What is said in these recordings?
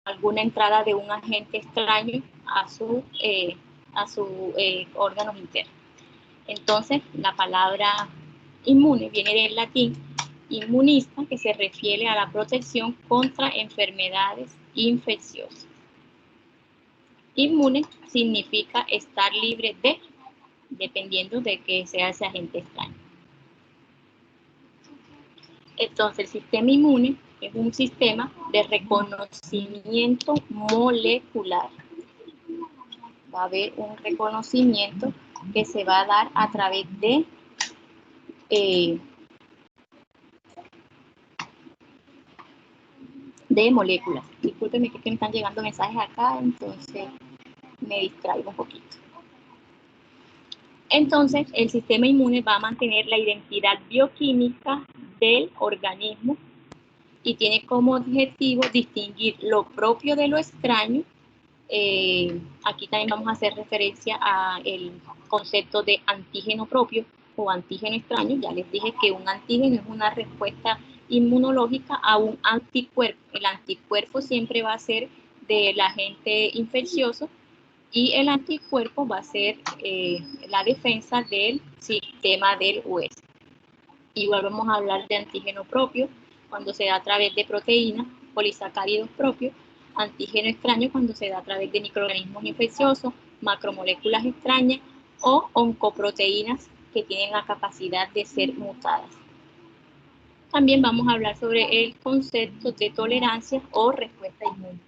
alguna entrada de un agente extraño a su órganos internos. Entonces, la palabra inmune viene del latín inmunista, que se refiere a la protección contra enfermedades infecciosas. Inmune significa estar libre de, dependiendo de que sea ese agente extraño. Entonces, el sistema inmune es un sistema de reconocimiento molecular. Va a haber un reconocimiento que se va a dar a través de moléculas. Discúlpenme que me están llegando mensajes acá, entonces me distraigo un poquito. Entonces, el sistema inmune va a mantener la identidad bioquímica del organismo y tiene como objetivo distinguir lo propio de lo extraño. Aquí también vamos a hacer referencia al concepto de antígeno propio o antígeno extraño. Ya les dije que un antígeno es una respuesta inmunológica a un anticuerpo. El anticuerpo siempre va a ser del agente infeccioso y el anticuerpo va a ser la defensa del sistema del huésped. Igual vamos a hablar de antígeno propio cuando se da a través de proteínas, polisacáridos propios, antígeno extraño cuando se da a través de microorganismos infecciosos, macromoléculas extrañas o oncoproteínas que tienen la capacidad de ser mutadas. También vamos a hablar sobre el concepto de tolerancia o respuesta inmune.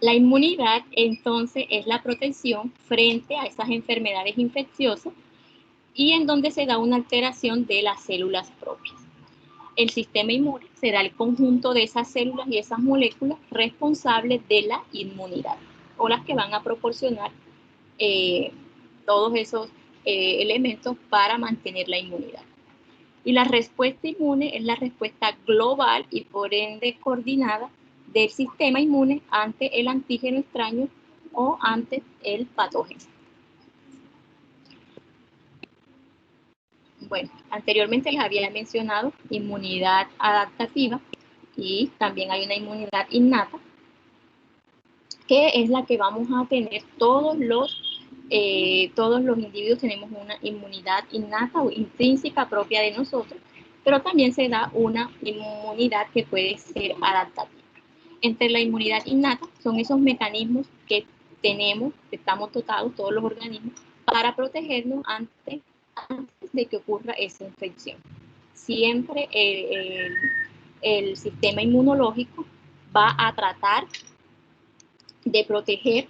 La inmunidad, entonces, es la protección frente a esas enfermedades infecciosas y en donde se da una alteración de las células propias. El sistema inmune será el conjunto de esas células y esas moléculas responsables de la inmunidad, o las que van a proporcionar todos esos elementos para mantener la inmunidad. Y la respuesta inmune es la respuesta global y por ende coordinada del sistema inmune ante el antígeno extraño o ante el patógeno. Bueno, anteriormente les había mencionado inmunidad adaptativa y también hay una inmunidad innata, que es la que vamos a tener todos los individuos. Tenemos una inmunidad innata o intrínseca propia de nosotros, pero también se da una inmunidad que puede ser adaptativa. Entre la inmunidad innata son esos mecanismos que tenemos, que estamos dotados todos los organismos para protegernos antes de que ocurra esa infección. Siempre el sistema inmunológico va a tratar de proteger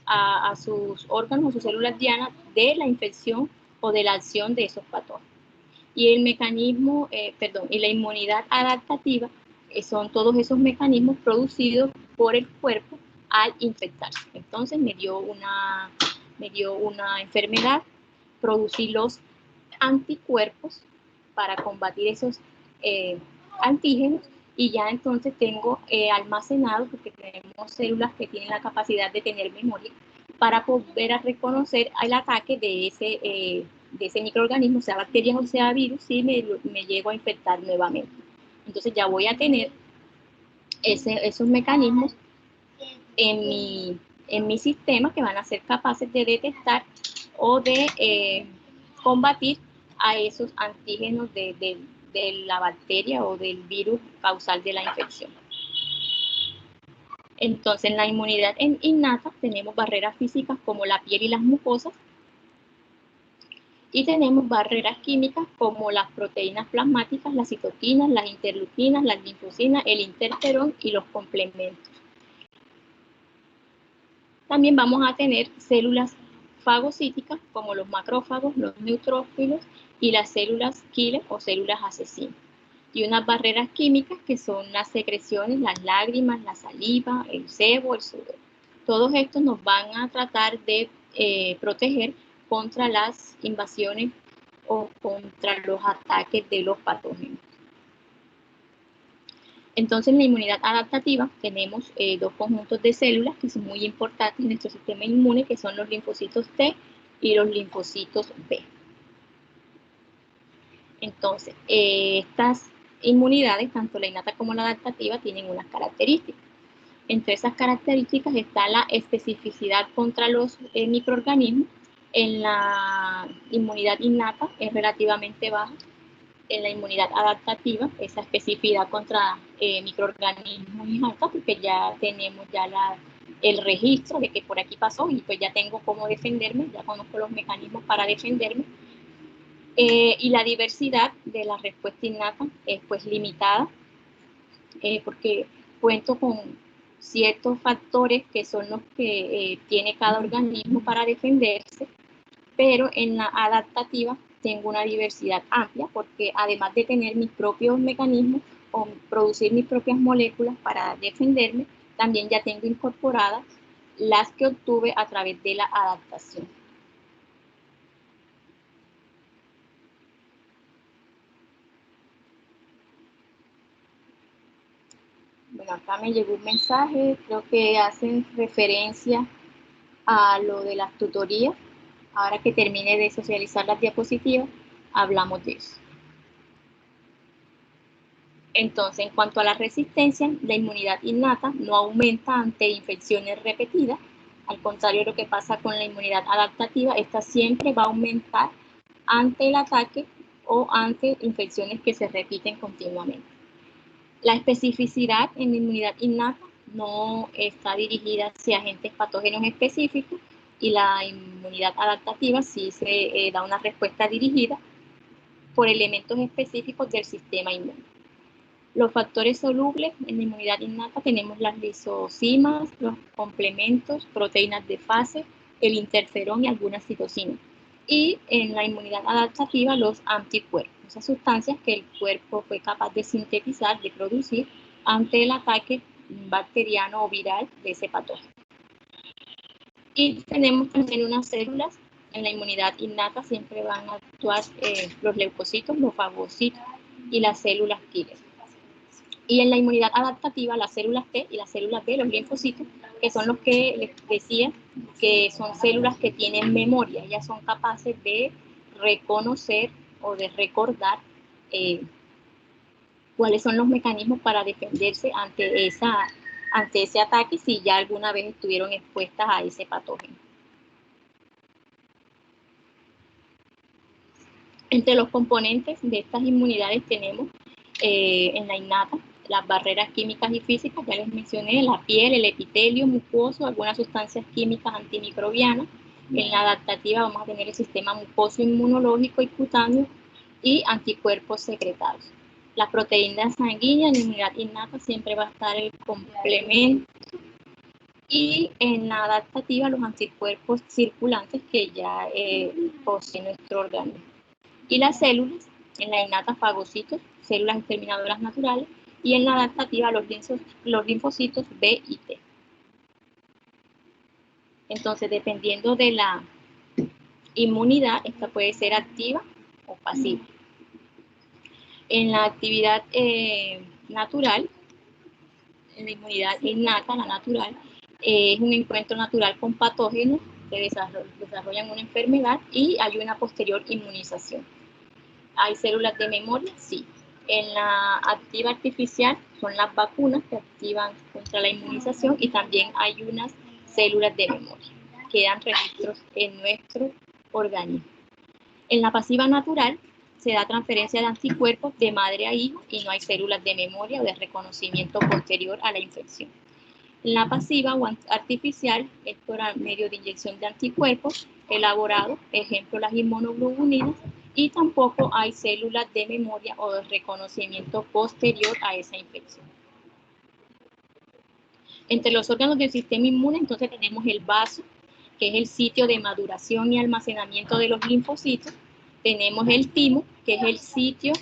a sus órganos, a sus células dianas de la infección o de la acción de esos patógenos. Y el mecanismo, y la inmunidad adaptativa son todos esos mecanismos producidos por el cuerpo al infectarse. Entonces me dio una enfermedad, producí los anticuerpos para combatir esos antígenos y ya entonces tengo almacenado, porque tenemos células que tienen la capacidad de tener memoria para poder reconocer el ataque de ese microorganismo, sea bacterias o sea virus, si me llego a infectar nuevamente. Entonces ya voy a tener esos mecanismos en mi sistema que van a ser capaces de detectar o de combatir a esos antígenos de la bacteria o del virus causal de la infección. Entonces, en la inmunidad innata tenemos barreras físicas como la piel y las mucosas, y tenemos barreras químicas como las proteínas plasmáticas, las citoquinas, las interleuquinas, las linfocinas, el interferón y los complementos. También vamos a tener células fagocíticas como los macrófagos, los neutrófilos y las células killer o células asesinas. Y unas barreras químicas que son las secreciones, las lágrimas, la saliva, el sebo, el sudor. Todos estos nos van a tratar de proteger contra las invasiones o contra los ataques de los patógenos. Entonces, en la inmunidad adaptativa tenemos dos conjuntos de células que son muy importantes en nuestro sistema inmune, que son los linfocitos T y los linfocitos B. Entonces, estas inmunidades, tanto la innata como la adaptativa, tienen unas características. Entre esas características está la especificidad contra los microorganismos. En la inmunidad innata es relativamente baja. En la inmunidad adaptativa, esa especificidad contra microorganismos es alta, porque ya tenemos el registro de que por aquí pasó y pues ya tengo cómo defenderme, ya conozco los mecanismos para defenderme. Y la diversidad de la respuesta innata es pues limitada, porque cuento con ciertos factores que son los que tiene cada organismo para defenderse, pero en la adaptativa tengo una diversidad amplia, porque además de tener mis propios mecanismos o producir mis propias moléculas para defenderme, también ya tengo incorporadas las que obtuve a través de la adaptación. Bueno, acá me llegó un mensaje, creo que hacen referencia a lo de las tutorías. Ahora que termine de socializar las diapositivas, hablamos de eso. Entonces, en cuanto a la resistencia, la inmunidad innata no aumenta ante infecciones repetidas. Al contrario de lo que pasa con la inmunidad adaptativa, esta siempre va a aumentar ante el ataque o ante infecciones que se repiten continuamente. La especificidad en la inmunidad innata no está dirigida hacia agentes patógenos específicos, y la inmunidad adaptativa sí se da una respuesta dirigida por elementos específicos del sistema inmune. Los factores solubles en la inmunidad innata tenemos las lisocimas, los complementos, proteínas de fase, el interferón y algunas citocinas. Y en la inmunidad adaptativa, los anticuerpos, esas sustancias que el cuerpo fue capaz de sintetizar, de producir ante el ataque bacteriano o viral de ese patógeno. Y tenemos también unas células. En la inmunidad innata siempre van a actuar los leucocitos, los fagocitos y las células killer. Y en la inmunidad adaptativa, las células T y las células B, los linfocitos, que son los que les decía que son células que tienen memoria. Ellas son capaces de reconocer o de recordar cuáles son los mecanismos para defenderse ante ese ataque, si ya alguna vez estuvieron expuestas a ese patógeno. Entre los componentes de estas inmunidades tenemos en la innata las barreras químicas y físicas, ya les mencioné, la piel, el epitelio mucoso, algunas sustancias químicas antimicrobianas. En la adaptativa vamos a tener el sistema mucoso inmunológico y cutáneo y anticuerpos secretados. Las proteínas sanguíneas, en la inmunidad innata siempre va a estar el complemento, y en la adaptativa los anticuerpos circulantes que ya posee nuestro organismo. Y las células, en la innata fagocitos, células exterminadoras naturales, y en la adaptativa los linfocitos B y T. Entonces, dependiendo de la inmunidad, esta puede ser activa o pasiva. En la actividad natural, en la inmunidad innata, la natural, es un encuentro natural con patógenos que desarrollan una enfermedad y hay una posterior inmunización. ¿Hay células de memoria? Sí. En la activa artificial son las vacunas que activan contra la inmunización, y también hay unas células de memoria que dan registros en nuestro organismo. En la pasiva natural se da transferencia de anticuerpos de madre a hijo y no hay células de memoria o de reconocimiento posterior a la infección. En la pasiva o artificial es por medio de inyección de anticuerpos elaborados, ejemplo las inmunoglobulinas, y tampoco hay células de memoria o de reconocimiento posterior a esa infección. Entre los órganos del sistema inmune, entonces tenemos el vaso, que es el sitio de maduración y almacenamiento de los linfocitos. Tenemos el timo, que es el sitio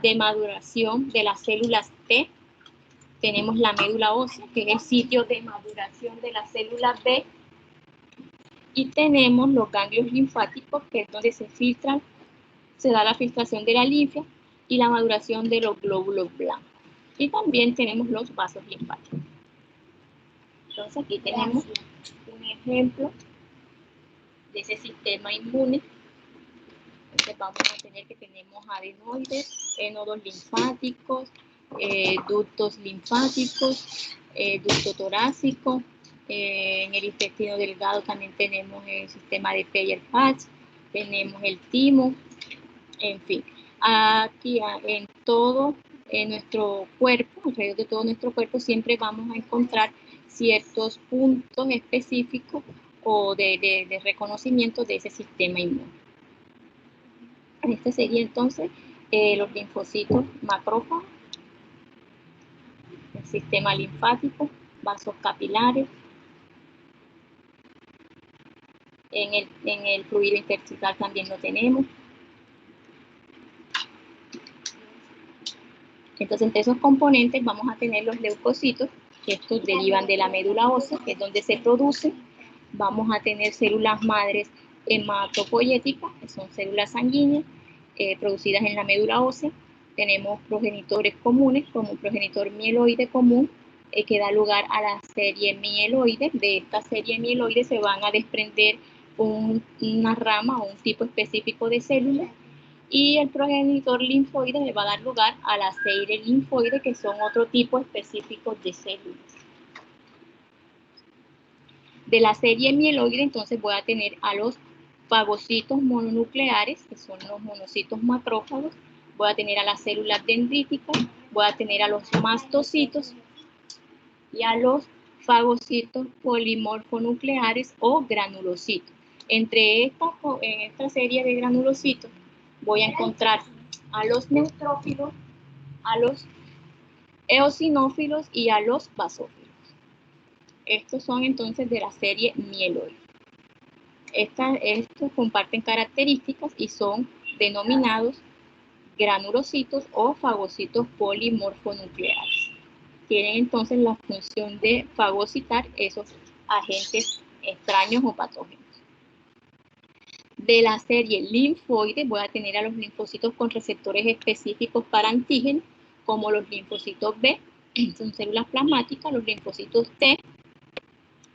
de maduración de las células T. Tenemos la médula ósea, que es el sitio de maduración de las células B. Y tenemos los ganglios linfáticos, que es donde se da la filtración de la linfa y la maduración de los glóbulos blancos. Y también tenemos los vasos linfáticos. Entonces aquí tenemos un ejemplo de ese sistema inmune Entonces vamos a tener que tenemos adenoides, nodos linfáticos, ductos linfáticos, ducto torácico. En el intestino delgado también tenemos el sistema de Peyerpatz, tenemos el timo, en fin. Aquí en todo nuestro cuerpo, alrededor de todo nuestro cuerpo, siempre vamos a encontrar ciertos puntos específicos o de reconocimiento de ese sistema inmune. Este sería entonces los linfocitos macrófagos, el sistema linfático, vasos capilares. En el fluido intersticial también lo tenemos. Entonces, entre esos componentes vamos a tener los leucocitos, que estos derivan de la médula ósea, que es donde se producen. Vamos a tener células madres hematopoyéticas, que son células sanguíneas, producidas en la médula ósea. Tenemos progenitores comunes, como un progenitor mieloide común, que da lugar a la serie mieloide. De esta serie mieloide se van a desprender una rama o un tipo específico de células, y el progenitor linfoide le va a dar lugar a la serie linfoide, que son otro tipo específico de células. De la serie mieloide, entonces voy a tener a los fagocitos mononucleares, que son los monocitos macrófagos. Voy a tener a las células dendríticas, voy a tener a los mastocitos y a los fagocitos polimorfonucleares o granulocitos. Entre esta serie de granulocitos voy a encontrar a los neutrófilos, a los eosinófilos y a los basófilos. Estos son entonces de la serie mieloide. Estos comparten características y son denominados granulocitos o fagocitos polimorfonucleares. Tienen entonces la función de fagocitar esos agentes extraños o patógenos. De la serie linfoide voy a tener a los linfocitos con receptores específicos para antígenos, como los linfocitos B, son células plasmáticas, los linfocitos T,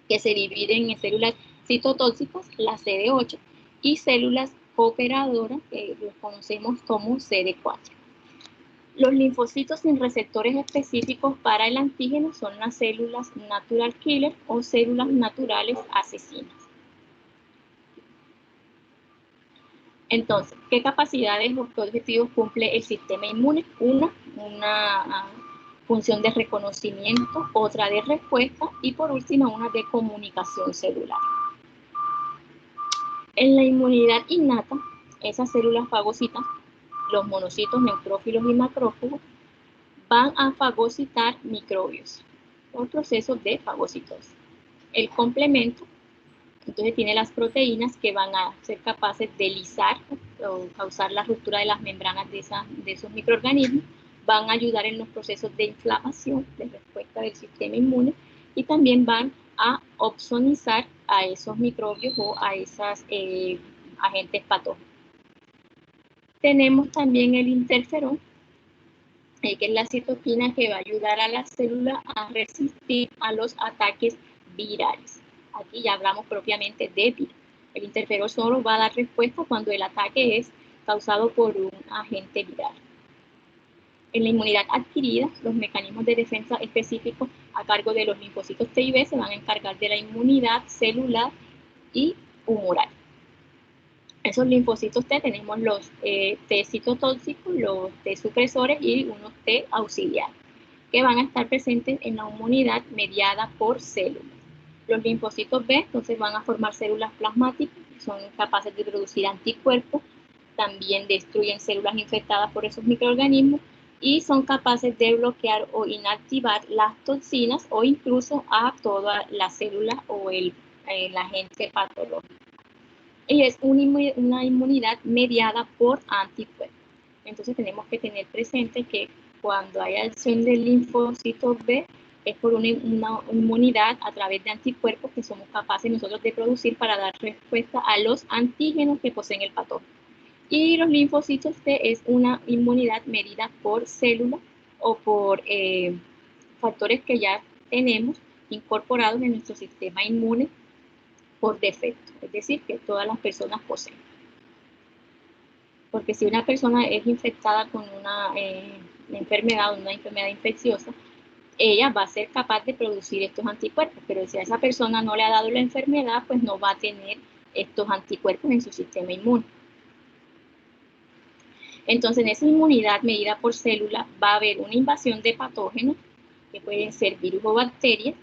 que se dividen en células citotóxicas, la CD8, y células cooperadoras, que los conocemos como CD4. Los linfocitos sin receptores específicos para el antígeno son las células natural killer o células naturales asesinas. Entonces, ¿qué capacidades o qué objetivos cumple el sistema inmune? Una función de reconocimiento, otra de respuesta y por último una de comunicación celular. En la inmunidad innata, esas células fagocitas, los monocitos, neutrófilos y macrófagos, van a fagocitar microbios por procesos de fagocitosis. El complemento, entonces, tiene las proteínas que van a ser capaces de lisar o causar la ruptura de las membranas de esos microorganismos, van a ayudar en los procesos de inflamación, de respuesta del sistema inmune, y también van a opsonizar a esos microbios o a esos agentes patógenos. Tenemos también el interferón, que es la citokina que va a ayudar a la célula a resistir a los ataques virales. Aquí ya hablamos propiamente de virus. El interferón solo va a dar respuesta cuando el ataque es causado por un agente viral. En la inmunidad adquirida, los mecanismos de defensa específicos a cargo de los linfocitos T y B se van a encargar de la inmunidad celular y humoral. Esos linfocitos T tenemos los T citotóxicos, los T supresores y unos T auxiliares, que van a estar presentes en la inmunidad mediada por células. Los linfocitos B entonces van a formar células plasmáticas, que son capaces de producir anticuerpos, también destruyen células infectadas por esos microorganismos y son capaces de bloquear o inactivar las toxinas o incluso a toda la célula o el agente patológico. Y es una inmunidad mediada por anticuerpos. Entonces tenemos que tener presente que cuando hay acción del linfocito B es por una inmunidad a través de anticuerpos que somos capaces nosotros de producir para dar respuesta a los antígenos que poseen el patógeno. Y los linfocitos T es una inmunidad medida por célula o por factores que ya tenemos incorporados en nuestro sistema inmune por defecto, es decir, que todas las personas poseen. porque si una persona es infectada con una enfermedad infecciosa, ella va a ser capaz de producir estos anticuerpos, pero si a esa persona no le ha dado la enfermedad, pues no va a tener estos anticuerpos en su sistema inmune. Entonces, en esa inmunidad medida por célula va a haber una invasión de patógenos, que pueden ser virus o bacterias.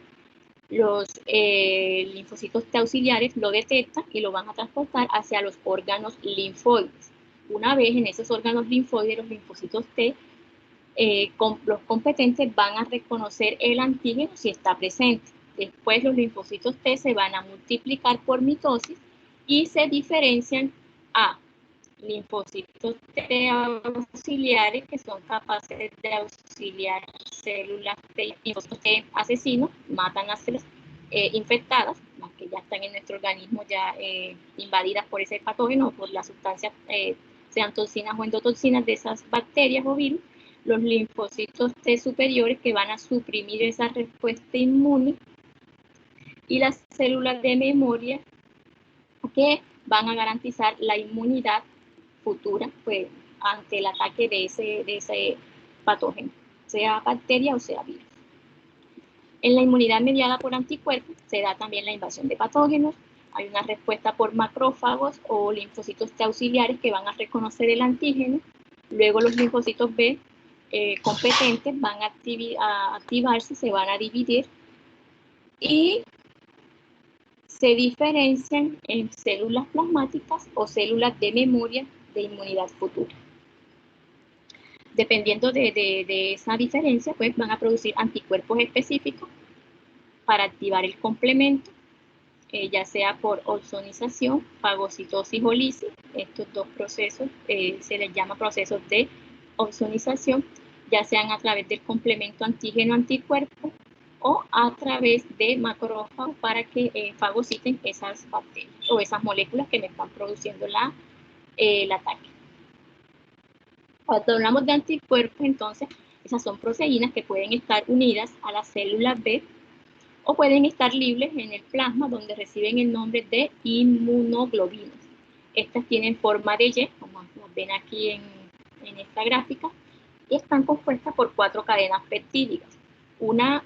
Los linfocitos T auxiliares lo detectan y lo van a transportar hacia los órganos linfoides. Una vez en esos órganos linfoides, los linfocitos T, los competentes van a reconocer el antígeno si está presente. Después los linfocitos T se van a multiplicar por mitosis y se diferencian a linfocitos T auxiliares, que son capaces de auxiliar células T, linfocitos T asesinos, matan a células infectadas, las que ya están en nuestro organismo ya invadidas por ese patógeno o por las sustancias, sean toxinas o endotoxinas de esas bacterias o virus. Los linfocitos T superiores, que van a suprimir esa respuesta inmune, y las células de memoria, que van a garantizar la inmunidad futura, pues, ante el ataque de ese patógeno, sea bacteria o sea virus. En la inmunidad mediada por anticuerpos se da también la invasión de patógenos. Hay una respuesta por macrófagos o linfocitos T auxiliares que van a reconocer el antígeno. Luego los linfocitos B competentes van a activarse, se van a dividir y se diferencian en células plasmáticas o células de memoria de inmunidad futura. Dependiendo de esa diferencia, pues van a producir anticuerpos específicos para activar el complemento, ya sea por ozonización, fagocitosis o lisis. Estos dos procesos se les llama procesos de ozonización, ya sean a través del complemento antígeno-anticuerpo o a través de macrófagos para que fagociten esas bacterias o esas moléculas que me están produciendo el ataque. Cuando hablamos de anticuerpos, entonces, esas son proteínas que pueden estar unidas a las células B o pueden estar libres en el plasma, donde reciben el nombre de inmunoglobinas. Estas tienen forma de Y, como las ven aquí en esta gráfica, y están compuestas por 4 cadenas peptídicas. Una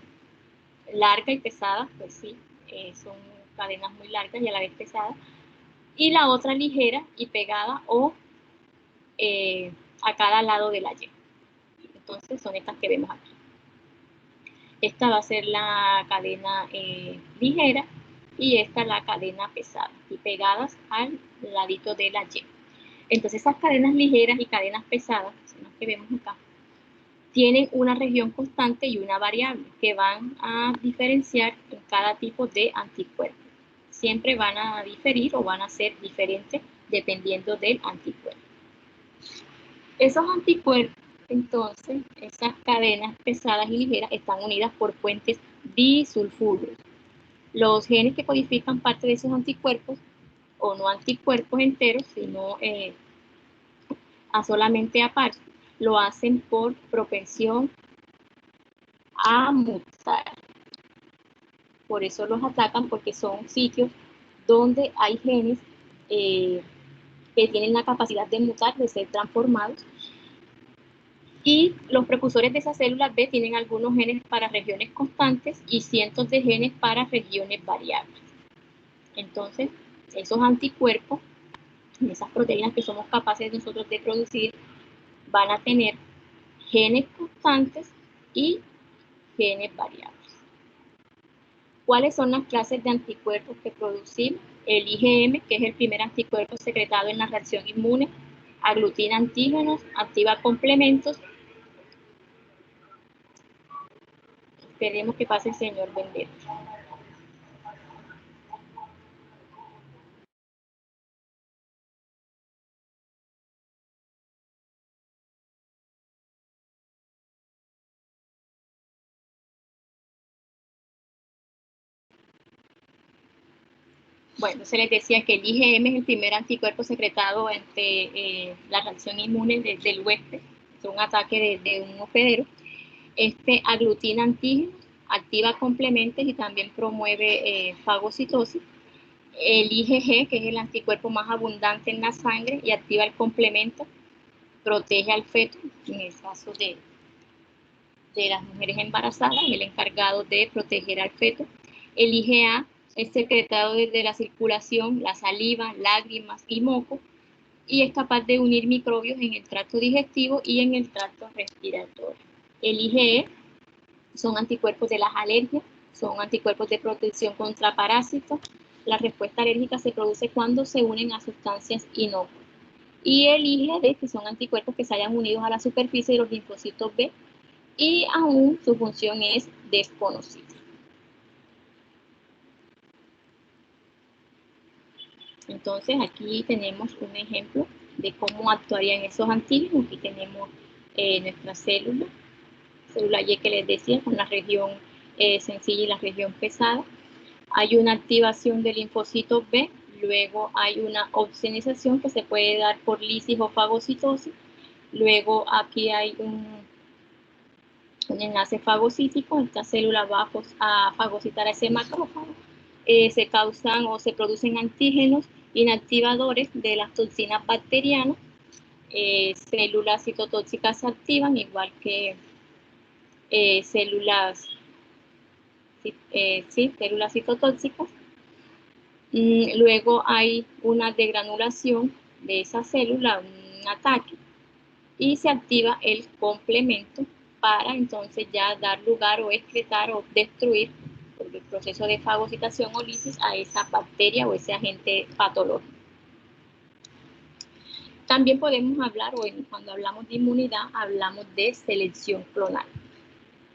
larga y pesada, pues sí, son cadenas muy largas y a la vez pesadas, y la otra ligera y pegada o a cada lado de la Y. Entonces son estas que vemos aquí. Esta va a ser la cadena ligera y esta la cadena pesada, y pegadas al ladito de la Y. Entonces esas cadenas ligeras y cadenas pesadas, son las que vemos acá, tienen una región constante y una variable que van a diferenciar en cada tipo de anticuerpo. Siempre van a diferir o van a ser diferentes dependiendo del anticuerpo. Esos anticuerpos, entonces, esas cadenas pesadas y ligeras están unidas por puentes bisulfuros. Los genes que codifican parte de esos anticuerpos, o no anticuerpos enteros, sino solamente aparte, lo hacen por propensión a mutar. Por eso los atacan, porque son sitios donde hay genes que tienen la capacidad de mutar, de ser transformados. Y los precursores de esas células B tienen algunos genes para regiones constantes y cientos de genes para regiones variables. Entonces, esos anticuerpos, esas proteínas que somos capaces nosotros de producir, van a tener genes constantes y genes variables. ¿Cuáles son las clases de anticuerpos que producimos? El IgM, que es el primer anticuerpo secretado en la reacción inmune, aglutina antígenos, activa complementos. Esperemos que pase el señor Vendetta. Bueno, se les decía que el IgM es el primer anticuerpo secretado ante la reacción inmune del huésped, es un ataque de un hospedero. Este aglutina antígenos, activa complementos y también promueve fagocitosis. El IgG, que es el anticuerpo más abundante en la sangre y activa el complemento, protege al feto, en el caso de las mujeres embarazadas, el encargado de proteger al feto. El IgA es secretado desde la circulación, la saliva, lágrimas y moco, y es capaz de unir microbios en el tracto digestivo y en el tracto respiratorio. El IgE son anticuerpos de las alergias, son anticuerpos de protección contra parásitos. La respuesta alérgica se produce cuando se unen a sustancias inocuas. Y el IgD, que son anticuerpos que se hayan unido a la superficie de los linfocitos B, y aún su función es desconocida. Entonces aquí tenemos un ejemplo de cómo actuarían esos antígenos. Aquí tenemos nuestra célula Y que les decía, con la región sencilla y la región pesada. Hay una activación del linfocito B, luego hay una opsonización que se puede dar por lisis o fagocitosis, luego aquí hay un enlace fagocítico, esta célula va a fagocitar a ese macrófago, se causan o se producen antígenos inactivadores de las toxinas bacterianas, células citotóxicas se activan, igual que células citotóxicas. Luego hay una degranulación de esa célula, un ataque, y se activa el complemento para entonces ya dar lugar o excretar o destruir por el proceso de fagocitación o lisis a esa bacteria o ese agente patológico. También podemos hablar, cuando hablamos de inmunidad, hablamos de selección clonal.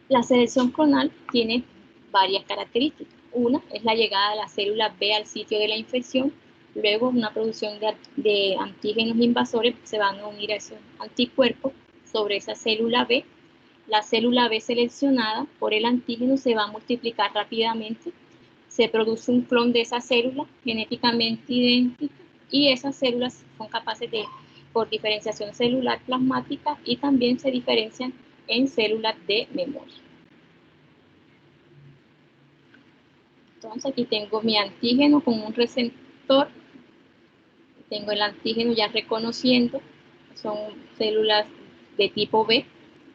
La selección clonal tiene varias características. Una es la llegada de la célula B al sitio de la infección, luego una producción de antígenos invasores se van a unir a esos anticuerpos sobre esa célula B. La célula B seleccionada por el antígeno se va a multiplicar rápidamente, se produce un clon de esa célula genéticamente idéntica y esas células son capaces de, por diferenciación celular plasmática, y también se diferencian en células de memoria. Entonces aquí tengo mi antígeno con un receptor, tengo el antígeno ya reconociendo, son células de tipo B,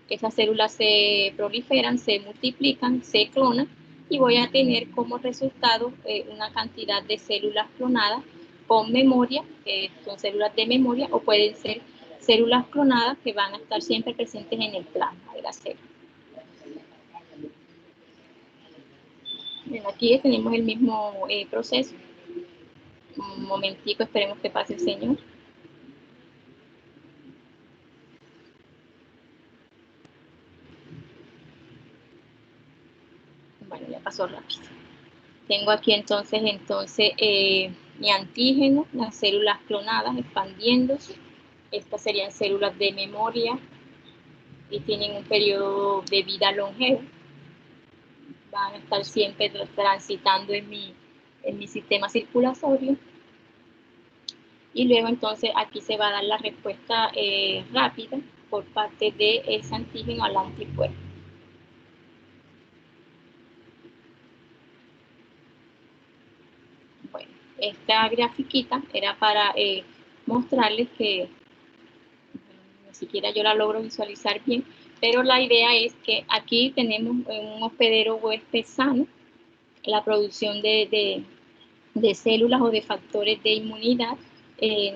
esas células se proliferan, se multiplican, se clonan, y voy a tener como resultado una cantidad de células clonadas con memoria, que son células de memoria, o pueden ser células clonadas que van a estar siempre presentes en el plasma de la célula. Bien, aquí tenemos el mismo proceso. Un momentico, esperemos que pase el señor. Bueno, ya pasó rápido. Tengo aquí entonces mi antígeno, las células clonadas expandiéndose. Estas serían células de memoria y tienen un periodo de vida longevo. Van a estar siempre transitando en mi sistema circulatorio. Y luego entonces aquí se va a dar la respuesta rápida por parte de ese antígeno al anticuerpo. Bueno, esta grafiquita era para mostrarles que ni siquiera yo la logro visualizar bien, pero la idea es que aquí tenemos un hospedero huésped sano, la producción de células o de factores de inmunidad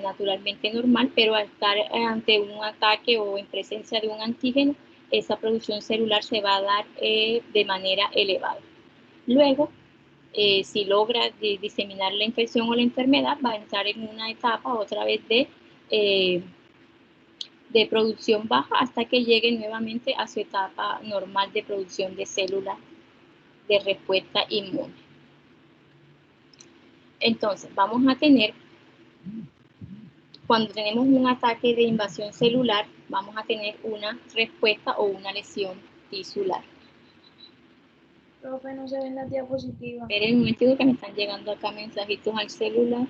naturalmente normal, pero al estar ante un ataque o en presencia de un antígeno, esa producción celular se va a dar de manera elevada. Luego, si logra diseminar la infección o la enfermedad, va a entrar en una etapa otra vez de producción baja hasta que llegue nuevamente a su etapa normal de producción de células de respuesta inmune. Entonces, vamos a tener, cuando tenemos un ataque de invasión celular, vamos a tener una respuesta o una lesión tisular. Profe, no se ven las diapositivas. Esperen un momentito que me están llegando acá mensajitos al celular.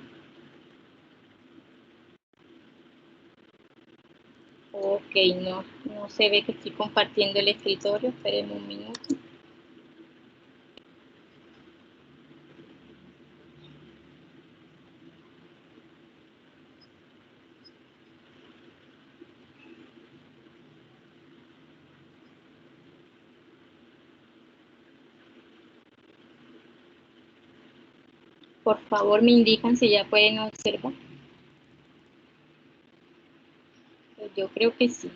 Ok, no se ve que estoy compartiendo el escritorio. Esperen un minuto. Por favor, me indican si ya pueden observar. Pues yo creo que sí.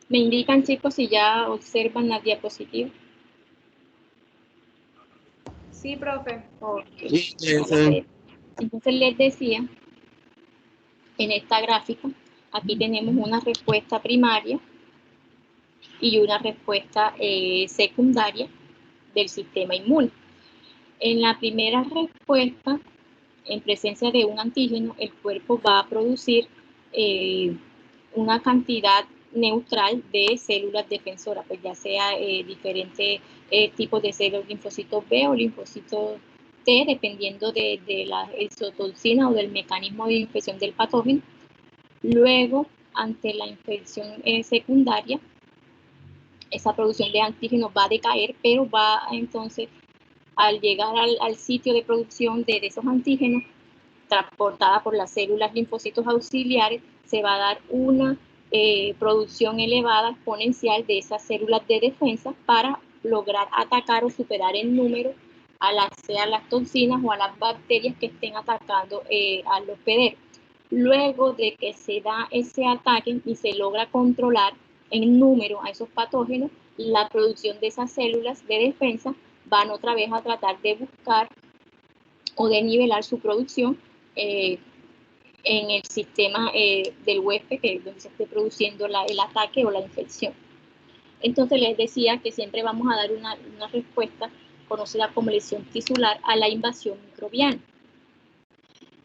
Me indican, chicos, si ya observan la diapositiva. Sí, profe. Okay. Sí, sí. Entonces les decía, en esta gráfica, aquí tenemos una respuesta primaria y una respuesta secundaria del sistema inmune. En la primera respuesta, en presencia de un antígeno, el cuerpo va a producir una cantidad neutral de células defensoras, pues ya sea diferentes tipos de células, linfocitos B o linfocitos T, dependiendo de la exotoxina o del mecanismo de infección del patógeno. Luego, ante la infección secundaria, esa producción de antígenos va a decaer, pero va entonces, al llegar al sitio de producción de esos antígenos, transportada por las células linfocitos auxiliares, se va a dar una producción elevada exponencial de esas células de defensa para lograr atacar o superar en número sea las toxinas o a las bacterias que estén atacando al hospedero. Luego de que se da ese ataque y se logra controlar en número a esos patógenos, la producción de esas células de defensa van otra vez a tratar de buscar o de nivelar su producción en el sistema del huésped, que es donde se esté produciendo el ataque o la infección. Entonces les decía que siempre vamos a dar una respuesta conocida como lesión tisular a la invasión microbiana.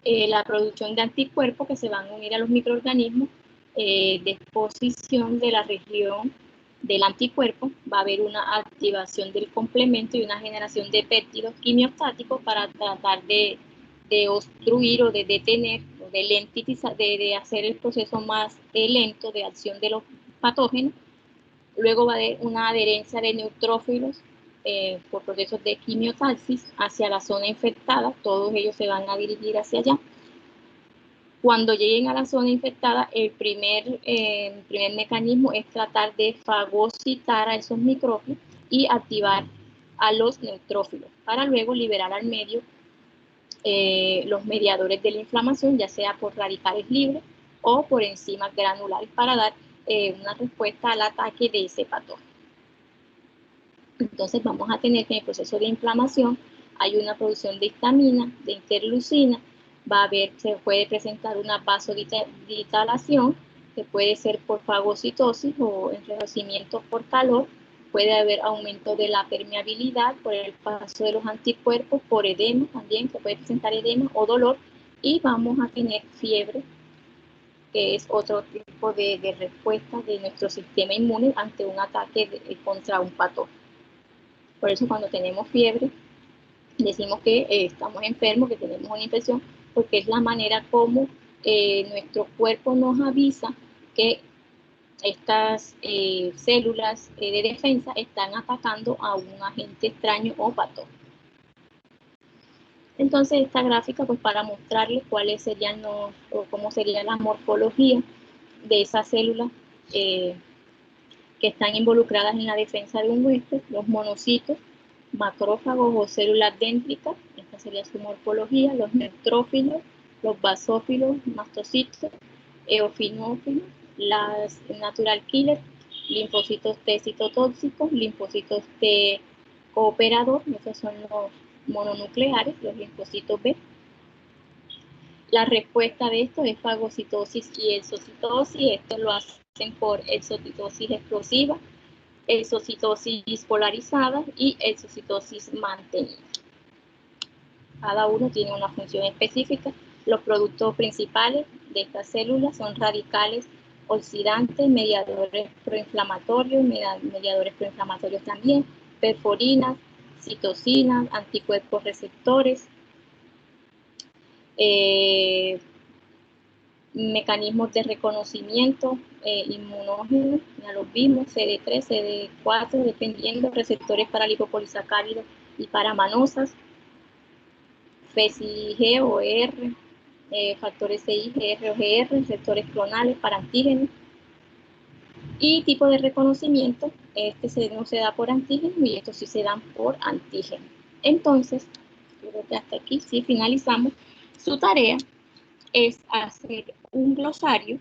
La producción de anticuerpos que se van a unir a los microorganismos de exposición de la región del anticuerpo, va a haber una activación del complemento y una generación de péptidos quimiostáticos para tratar de obstruir o de detener o de lentizar, de hacer el proceso más lento de acción de los patógenos. Luego va a haber una adherencia de neutrófilos por procesos de quimiotaxis hacia la zona infectada, todos ellos se van a dirigir hacia allá. Cuando lleguen a la zona infectada, el primer mecanismo es tratar de fagocitar a esos microbios y activar a los neutrófilos para luego liberar al medio los mediadores de la inflamación, ya sea por radicales libres o por enzimas granulares, para dar una respuesta al ataque de ese patógeno. Entonces vamos a tener que en el proceso de inflamación hay una producción de histamina, de interleucina, se puede presentar una vasodilatación, que puede ser por fagocitosis o enrojecimiento por calor, puede haber aumento de la permeabilidad por el paso de los anticuerpos, por edema también, se puede presentar edema o dolor, y vamos a tener fiebre, que es otro tipo de respuesta de nuestro sistema inmune ante un ataque contra un patógeno. Por eso cuando tenemos fiebre, decimos que estamos enfermos, que tenemos una infección, porque es la manera como nuestro cuerpo nos avisa que estas células de defensa están atacando a un agente extraño o patógeno. Entonces esta gráfica, pues para mostrarles cuáles serían o cómo sería la morfología de esas células que están involucradas en la defensa de un huésped, los monocitos, macrófagos o células dendritas, esta sería su morfología, los neutrófilos, los basófilos, mastocitos, eosinófilos, las natural killer, linfocitos T citotóxicos, linfocitos T cooperador, esos son los mononucleares, los linfocitos B. La respuesta de esto es fagocitosis y exocitosis, esto lo hacen por exocitosis explosiva, exocitosis polarizada y exocitosis mantenida. Cada uno tiene una función específica. Los productos principales de estas células son radicales oxidantes, mediadores proinflamatorios, también, perforinas, citocinas, anticuerpos receptores, mecanismos de reconocimiento inmunógenos, ya los vimos, CD3, CD4, dependiendo, receptores para lipopolisacáridos y para manosas, FESIG o R, factores CIGR o GR, receptores clonales para antígenos. Y tipo de reconocimiento, no se da por antígeno y estos sí se dan por antígeno. Entonces, creo que hasta aquí sí finalizamos. Su tarea es hacer un glosario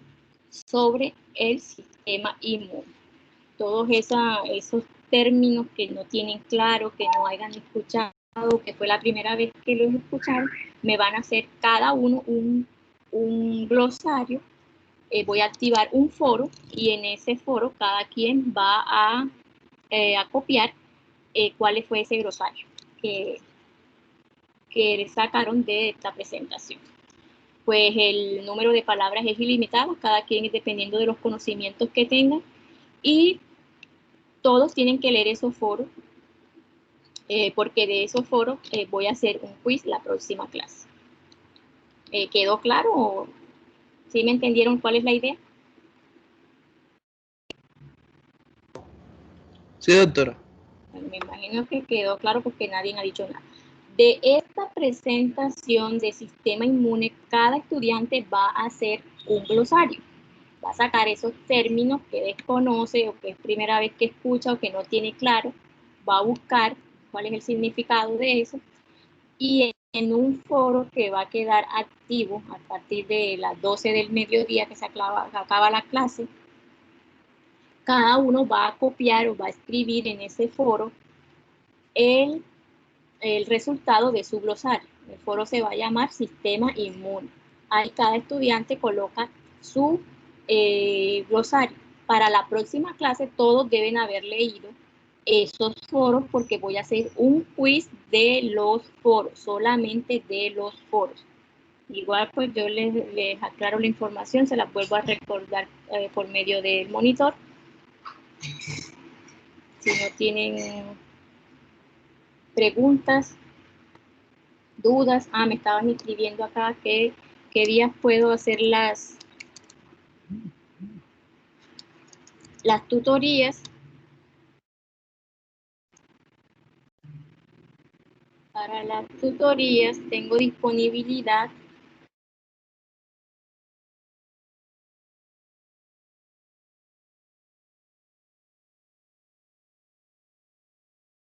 sobre el sistema inmune. Todos esos términos que no tienen claro, que no hayan escuchado, que fue la primera vez que los escucharon, me van a hacer cada uno un glosario. Voy a activar un foro y en ese foro cada quien va a copiar cuál fue ese glosario que le sacaron de esta presentación. Pues el número de palabras es ilimitado, cada quien es dependiendo de los conocimientos que tengan y todos tienen que leer esos foros porque de esos foros voy a hacer un quiz la próxima clase. ¿Quedó claro o sí me entendieron cuál es la idea? Sí, doctora. Bueno, me imagino que quedó claro porque nadie ha dicho nada. De esta presentación de sistema inmune, cada estudiante va a hacer un glosario. Va a sacar esos términos que desconoce o que es primera vez que escucha o que no tiene claro. Va a buscar cuál es el significado de eso. Y en un foro que va a quedar activo a partir de las 12 del mediodía que se acaba la clase, cada uno va a copiar o va a escribir en ese foro el resultado de su glosario. El foro se va a llamar Sistema Inmune. Ahí cada estudiante coloca su glosario. Para la próxima clase todos deben haber leído esos foros porque voy a hacer un quiz de los foros, solamente de los foros. Igual pues yo les aclaro la información, se la vuelvo a recordar por medio del monitor. Si no tienen preguntas, dudas, me estaban escribiendo acá que qué días puedo hacer las tutorías. Para las tutorías tengo disponibilidad